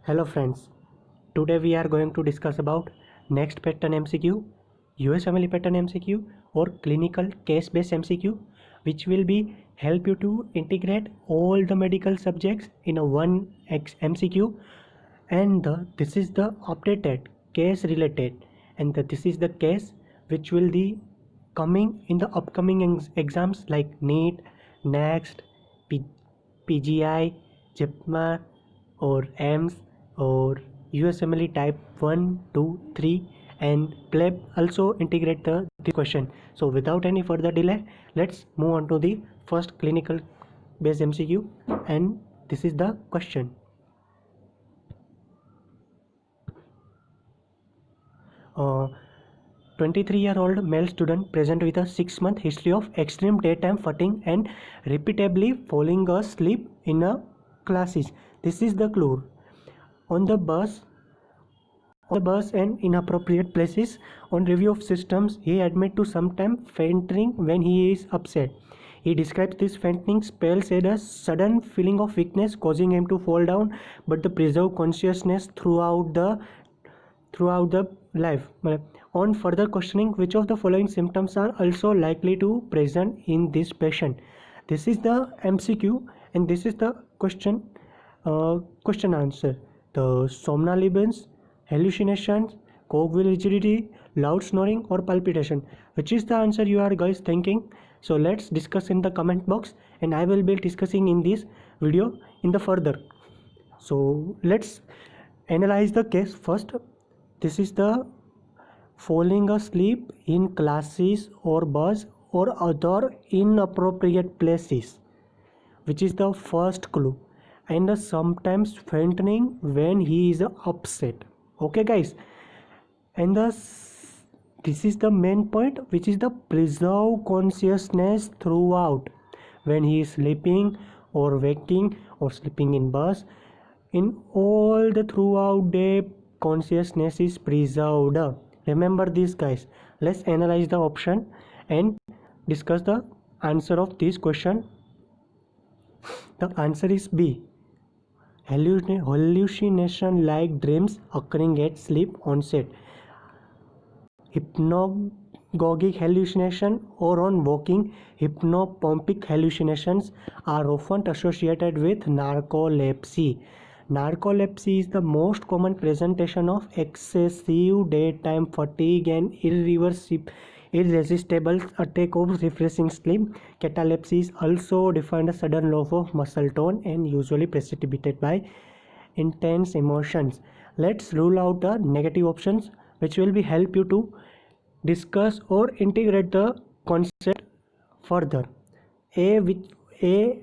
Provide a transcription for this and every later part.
Hello friends, today we are going to discuss about next pattern MCQ, USMLE pattern MCQ or clinical case-based MCQ, which will be help you to integrate all the medical subjects in a one MCQ, and this is the updated case related, and this is the case which will be coming in the upcoming exams like NEET, NEXT, PGI, JEPMA or AIMS or USMLE type 1, 2, 3 and PLEB also integrate this question. So without any further delay, let's move on to the first clinical based MCQ, and this is the question. Uh, 23-year-old male student present with a 6-month history of extreme daytime fatigue and repeatedly falling asleep in a classes. This is the clue. On the bus and inappropriate places. On review of systems, he admit to sometimes fainting when he is upset. He describes this fainting spells as a sudden feeling of weakness causing him to fall down, but the preserve consciousness throughout the life. On further questioning, which of the following symptoms are also likely to present in this patient? This is the MCQ and this is the question answer. The somnolence, hallucinations, cogwheel rigidity, loud snoring or palpitation. Which is the answer you are guys thinking? So let's discuss in the comment box, and I will be discussing in this video in the further. So let's analyze the case first. This is the falling asleep in classes or bus or other inappropriate places, which is the first clue, and sometimes fainting when he is upset. Okay guys, and this is the main point, which is the preserve consciousness throughout when he is sleeping or waking or sleeping in bus. In all the throughout day, consciousness is preserved. Remember this guys. Let's analyze the option and discuss the answer of this question. The answer is B. Hallucination like dreams occurring at sleep onset. Hypnagogic hallucination or on waking hypnopompic hallucinations are often associated with narcolepsy. Narcolepsy is the most common presentation of excessive daytime fatigue and irresistible attack of refreshing sleep. Catalepsy is also defined as sudden loss of muscle tone and usually precipitated by intense emotions. Let's rule out the negative options, which will be help you to discuss or integrate the concept further. A,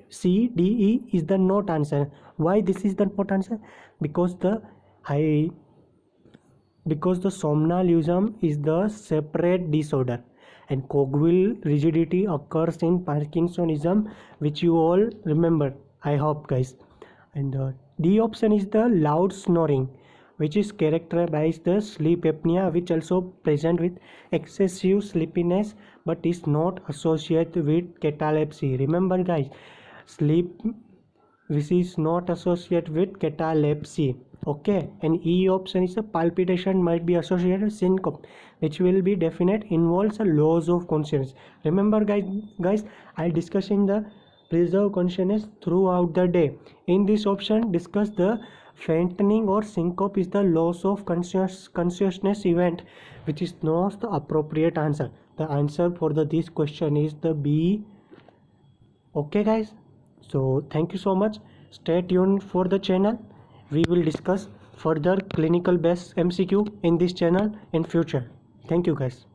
C, D, E is the not answer. Why this is the not answer? Because the somnolence is the separate disorder, and cogwheel rigidity occurs in Parkinsonism, which you all remember, I hope guys. And the D option is the loud snoring, which is characterized by the sleep apnea, which also present with excessive sleepiness but is not associated with catalepsy. Remember guys, sleep which is not associated with catalepsy. Okay, and E option is a palpitation might be associated with syncope, which will be definite involves a loss of consciousness. Remember guys, I discussing the preserve consciousness throughout the day. In this option, discuss the fainting or syncope is the loss of consciousness event, which is not the appropriate answer. The answer for this question is the B. Okay guys, so thank you so much. Stay tuned for the channel. We will discuss further clinical based MCQ in this channel in future. Thank you guys.